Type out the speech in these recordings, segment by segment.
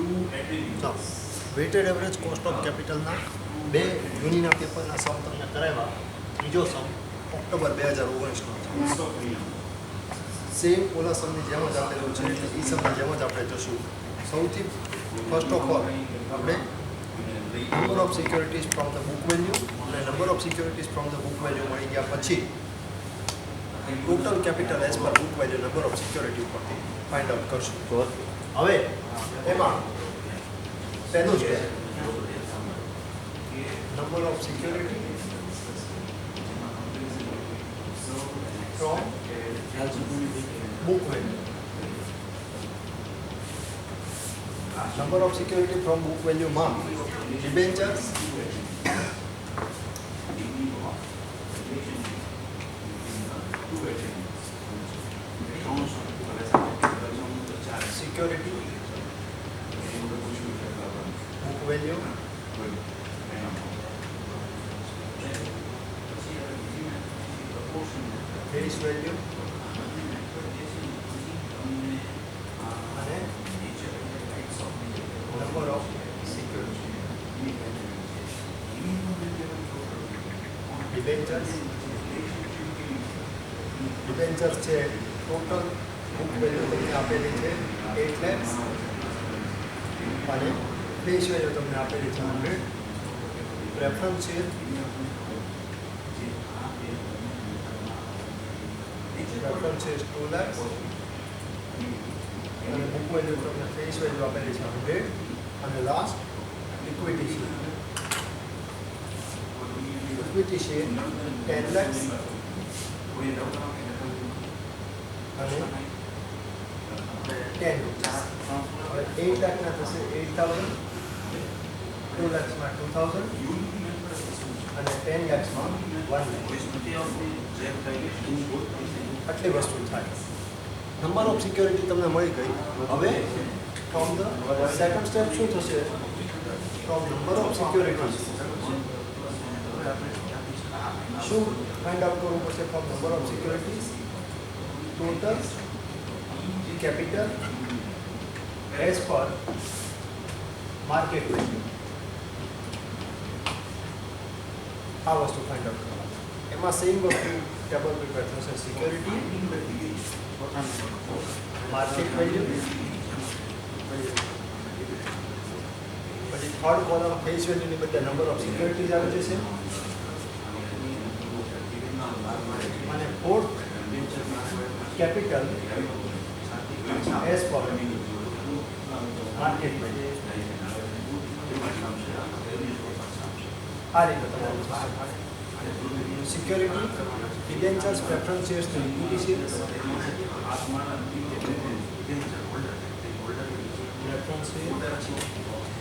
ચાલો weighted average cost of કેપિટલના બે જૂનીના પેપરના સમ તમને કરાવ્યા. બીજો સમ ઓક્ટોબર 2019નો સેમ ઓલા સમની જેમ જ આપેલું છે એટલે એ સમની જેમ જ આપણે જોશું. સૌથી ફર્સ્ટ ઓફ ઓલ આપણે number of securities from the book value અને number of securities from the book value મળી ગયા પછી total capital as per book value number of security ઉપરથી ફાઇન્ડ આઉટ કરશું. હવે એમાં પહેલું છે number of security from book value. Number of security from book value માં debentures, security, book value, face value અને number of security. Debentures છે total book value તમને આપેલી છે 8 lakhs અને ફેસ વેલ્યુ તમને આપેલી છે 100. પ્રેફરન્સ છે પ્રેફરન્સ છે 2 lakhs અને બુક વેલ્યુ તમને ફેસ વેલ્યુ આપેલી છે 100 અને લાસ્ટ ઇક્વિટી છે. ઇક્વિટી છે 10 lakhs અને 10 હવે 8 લાખના થશે 8000, 2 lakhsમાં 2000 અને 10 lakhsમાં 1 lakh. આટલી વસ્તુ થાય. નંબર ઓફ સિક્યોરિટી તમને મળી ગઈ. હવે ફ્રોમ ધ સેકન્ડ સ્ટેપ શું થશે? ફ્રોમ નંબર ઓફ સિક્યોરિટી શું ફાઇન્ડ આઉટ કરવું પડશે? From number of securities total capital as per market value. આ વસ્તુ ફાઇન્ડ આઉટ કરવાની. એમાં સેમ વસ્તુ ટેબલ પ્રિપેર થશે. સિક્યોરિટી, માર્કેટ વેલ્યુ, પછી થર્ડ કોલમ ફેસ વેલ્યુની બદલે નંબર ઓફ સિક્યોરિટીઝ આવી જશે અને fourth capital as per market value. આ રીતે તમારું security, debentures, preference shares, equity shares, preference share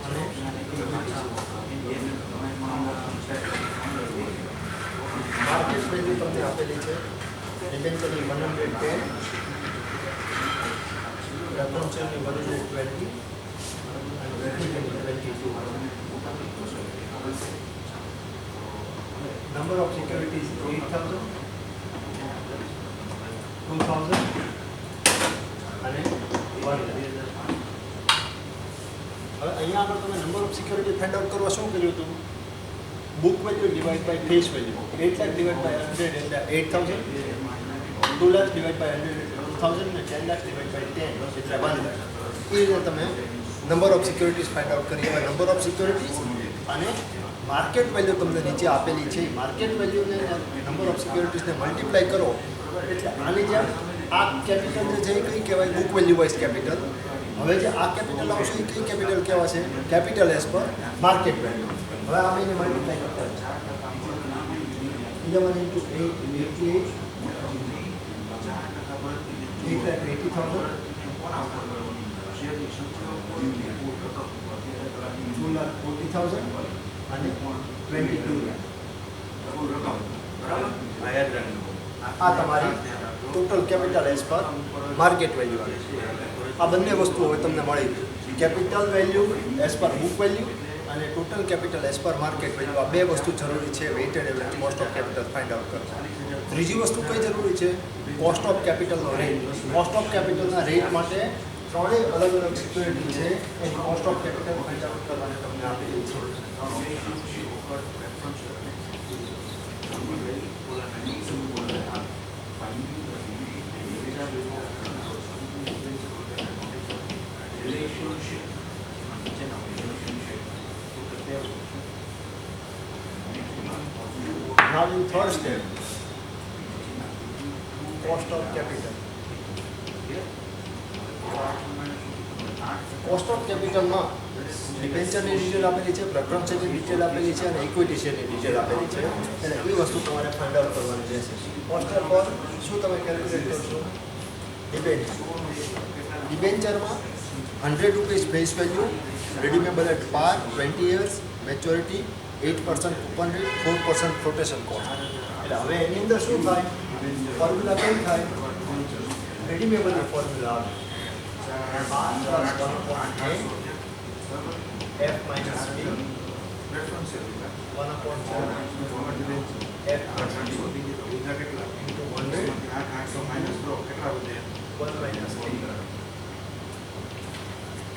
અને માર્કેટ વેલ્યુ તમને આપેલી છે. ડિબેન્ચરની 110, પ્રેફરન્સ શેરની 120 અને ઇક્વિટીની 22. Number of securities 8000, 2000 અને 1 lakh. હવે અહીંયા આગળ તમે number of security find out કરવા શું કર્યું હતું? Book value divide by face value. 8 lakh divide by 100 એટલે 8000, 2 lakhs ડિવાઇડ બાય 100 એટલે 2000 અને 10 lakhs ડિવાઇડ બાય 10 એટલે 1 lakh. એ રીતે તમે number of securities find out કરી. હવે નંબર ઓફ સિક્યોરિટીઝ અને માર્કેટ વેલ્યુ તમને નીચે આપેલી છે. માર્કેટ વેલ્યુને નંબર ઓફ સિક્યોરિટીઝને મલ્ટીપ્લાય કરો એટલે આની જેમ આ કેપિટલ જે છે એ કઈ કહેવાય? Book value wise capital. હવે જે આ કેપિટલ આવશે એ કઈ કેપિટલ કહેવાશે? Capital as per market value. હવે આ બેને મલ્ટીપ્લાય કરતા 11 into 8, 88, 8,80,000, 2,40,000 અને 22 lakh. આ તમારી total capital as per market value આવે છે. આ બંને વસ્તુઓ હવે તમને મળી. Capital value as per book value અને total capital as per market value. આ બે વસ્તુ જરૂરી છે weighted average cost of capital find out કરવા. ત્રીજી વસ્તુ કઈ જરૂરી છે? કોસ્ટ ઓફ કેપિટલનો રેટ. કોસ્ટ ઓફ કેપિટલના રેટ માટે ત્રણેય અલગ અલગ સિક્યુરિટી છે એની cost of capital find out કરવાની તમને આપેલી છે. Now in third step, cost of capital. Cost of કેપિટલમાં ડિબેન્ચરની ડિટેલ આપેલી છે, પ્રેફરન્સ શેરની ડિટેલ આપેલી છે અને ઇક્વિટી શેરની ડિટેલ આપેલી છે. એટલે એ વસ્તુ તમારે ફાઇન્ડ આઉટ કરવાની રહેશે. કોસ્ટ પર શું તમે કેલ્ક્યુલેટ કરશો? ડિબેન્ચરમાં 100 rupees face value, redeemable at par, 20 years, maturity, 8% coupon rate, 4% flotation cost. એટલે હવે એની અંદર શું થાય? ફોર્મ્યુલા કઈ થાય? redeemable ની ફોર્મ્યુલા આવે R plus 1.8 F minus P 1.7 F into 100 1 minus P.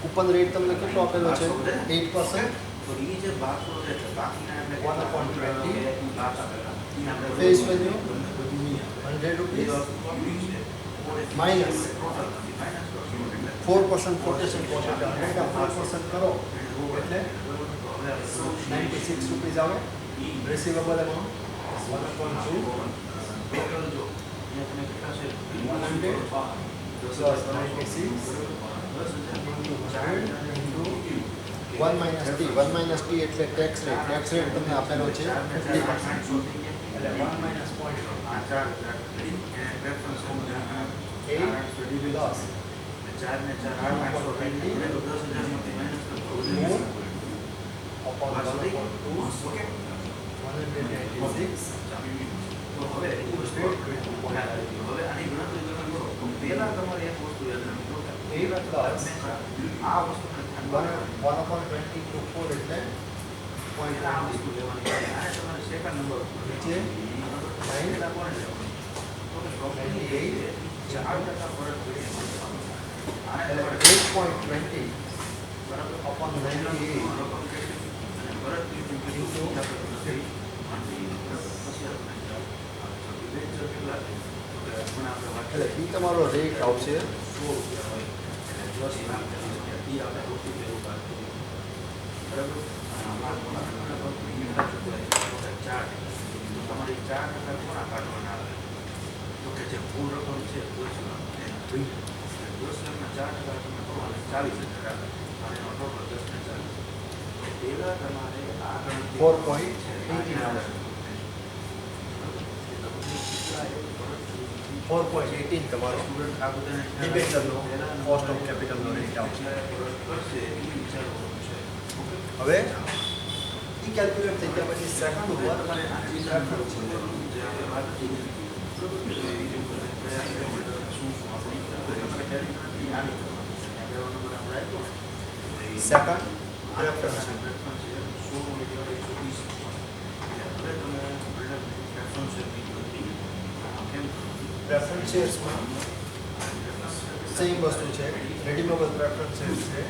Coupon rate તમને કેટલો આપેલો છે? 8%. 1/20 face value 100 rupees minus 4% quotation cost, એટલે 100% કરો એટલે 96 રૂપીસ આવે. Receivable amount 1/2 100 plus 96 into 100 into 1 minus T. 1 minus T એટલે ટેક્સ રેટ. ટેક્સ રેટ તમને આપેલો છે 50%. એટલે 1 minus 0.8 plus 8.20 upon 98 એટલે એ તમારો રેટ આવશે. તમારી 4% કોના કાઢવાના આવે તો કે જે મૂળ રકમ છે 10 લાખ 10 લાખના 4% તમે કરો અને 40,000 આવે અને એનો ટોટલ 10 ને 40 પહેલા તમારે આ ગણતરી 4.18 આવે. 4.18 તમારો સ્ટુડન્ટ આ બધાને ડિબેન્ચરનો કોસ્ટ ઓફ કેપિટલનો રેટ આવશે. કરશે એ વિચારવાનું છે. હવે એ કેલ્ક્યુલેટ થઈ ગયા પછી સેકન્ડ ઉપર સેકન્ડ પ્રેફરન્સ શેર્સમાં સેમ વસ્તુ છે. રેડીમેબલ પ્રેફરન્સ શેર્સ છે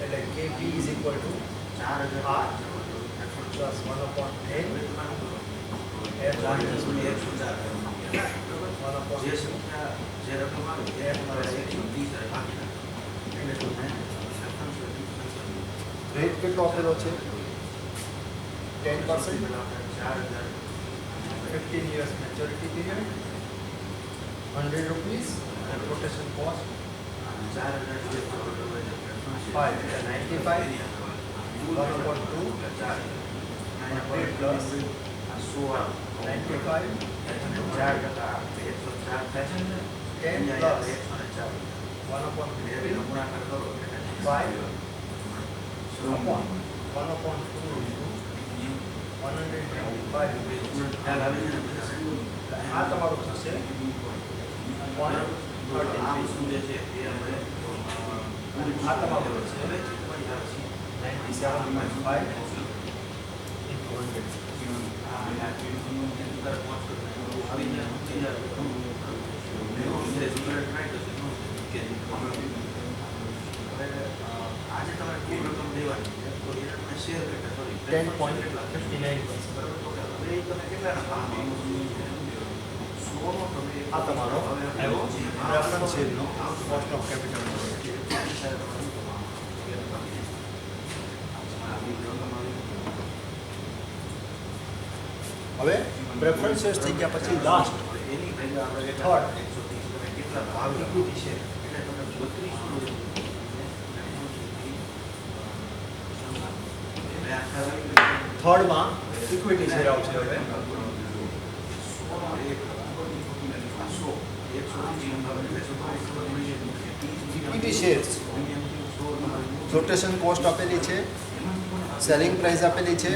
એટલે KP is equal to 4,000 plus 1/10 F minus P F 1/10 જે રકમ આવે તે રેટ કેટલો આપેલો છે? 10%, 15 years maturity period, 100 rupees and rotation cost 5 95 1/2 100 plus 95 10 plus 1/2 5 upon 1/2 into 125 આ તમારું થશે 130 આ તમારું થશે 97.5 into 100. હવે આજે તમારે કુલ રકમ દેવાની છે તો એને તમે શેર કેટલા સોરી 10.59%. બરાબર તો હવે એ તમે કેટલાના ભાવમાં સોનો તમે આ તમારો આવ્યો પ્રેફરન્સ શેરનો કોસ્ટ ઓફ કેપિટલ. હવે પ્રેફરન્સ શેર્સ થઈ ગયા પછી લાસ્ટ થર્ડ કેટલા ભાવ ઇક્વિટી છે એટલે તમે 32 થર્ડમાં ઇક્વિટી શેર આવશે. હવે ઇક્વિટી શેર્સ ફ્લોટેશન કોસ્ટ આપેલી છે, સેલિંગ પ્રાઇસ આપેલી છે,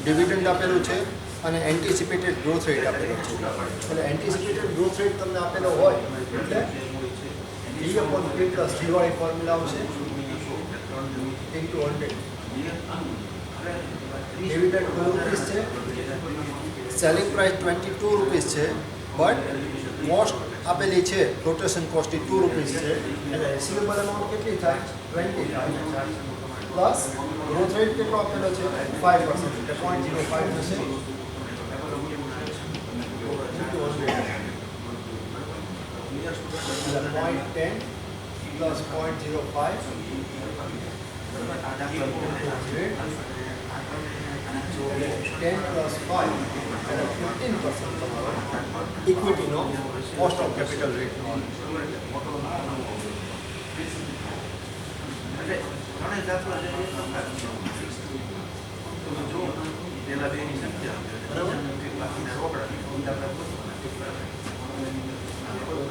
ડિવિડન્ડ આપેલું છે અને એન્ટિસિપેટેડ ગ્રોથ રેટ આપેલો છે. એટલે એન્ટિસિપેટેડ ગ્રોથ રેટ તમને આપેલો હોય એટલે D/P પ્લસ ડીવાય ફોર્મ્યુલા આવશે ઇન્ટુ 100. ડિવિડન્ડ 2 રૂપીસ છે, સેલિંગ પ્રાઇસ 22 રૂપીસ છે, બટ કોસ્ટ આપેલી છે ફ્લોટેશન કોસ્ટ 2 રૂપીસ છે. એટલે રિસીવેબલ અમાઉન્ટ કેટલી થાય 20 થાય પ્લસ ગ્રોથ રેટ કેટલો આપેલો છે 5%, એટલે 0.05 થશે ઇન્ટુ 100. એટલે 0.10 પ્લસ 0.05 10 પ્લસ 5 એટલે 15% તમારો ઇક્વિટીનો કોસ્ટ ઓફ કેપિટલ રેટનો. એટલે ત્રણેય દાખલા જે તમે જો પેલા બેની સંખ્યા બરાબર. બાકીના રોકડા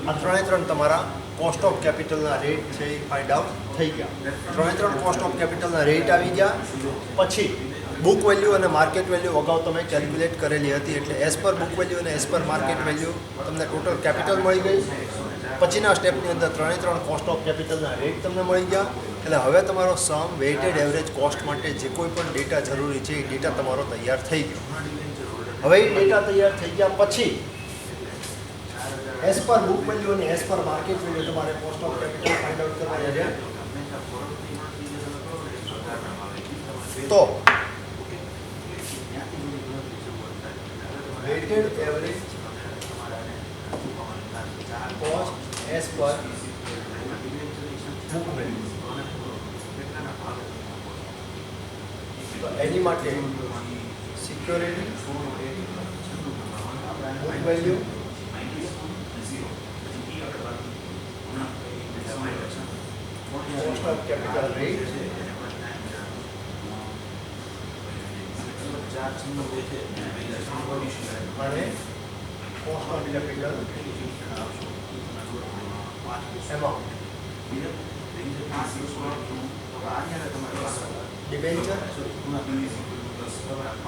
આ ત્રણ તમારા કોસ્ટ ઓફ કેપિટલના રેટ છે એ ફાઇન્ડ આઉટ થઈ ગયા. ત્રણ કોસ્ટ ઓફ કેપિટલના રેટ આવી ગયા. પછી બુક વેલ્યુ અને માર્કેટ વેલ્યુ અગાઉ તમે કેલ્ક્યુલેટ કરેલી હતી, એટલે એઝ પર બુક વેલ્યુ અને એઝ પર માર્કેટ વેલ્યુ તમને ટોટલ કેપિટલ મળી ગઈ. પછીના સ્ટેપની અંદર ત્રણ કોસ્ટ ઓફ કેપિટલના રેટ તમને મળી ગયા. એટલે હવે તમારો સમ વેઇટેડ એવરેજ કોસ્ટ માટે જે કોઈ પણ ડેટા જરૂરી છે એ ડેટા તમારો તૈયાર થઈ ગયો. હવે એ ડેટા તૈયાર થઈ ગયા પછી એઝ પર બુક વેલ્યુ અને એઝ પર માર્કેટ વેલ્યુ તમારે cost of capital find out કરવાની છે. તો weighted average cost as per book value, તો એની માટે security book value cost of capital rate અને cost of capital amount. Debenture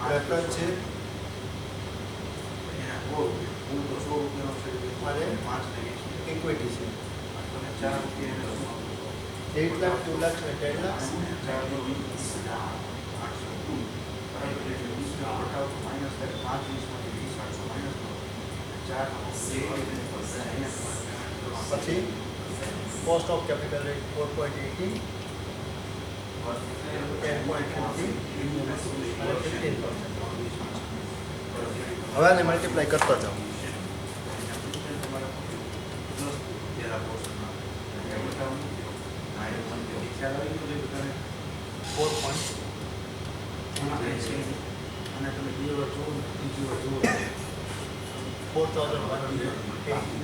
preference છે અને ઇક્વિટી છે. 8 લાખ 2 લાખ અને 10 લાખ. પછી કોસ્ટ ઓફ કેપિટલ રેટ 4.80, 10.50 અને 15%. હવે આને મલ્ટીપ્લાય કરતા જાઓ. અને તમે બે વાર જુઓ ને ત્રીજી વાર જુઓ 4,180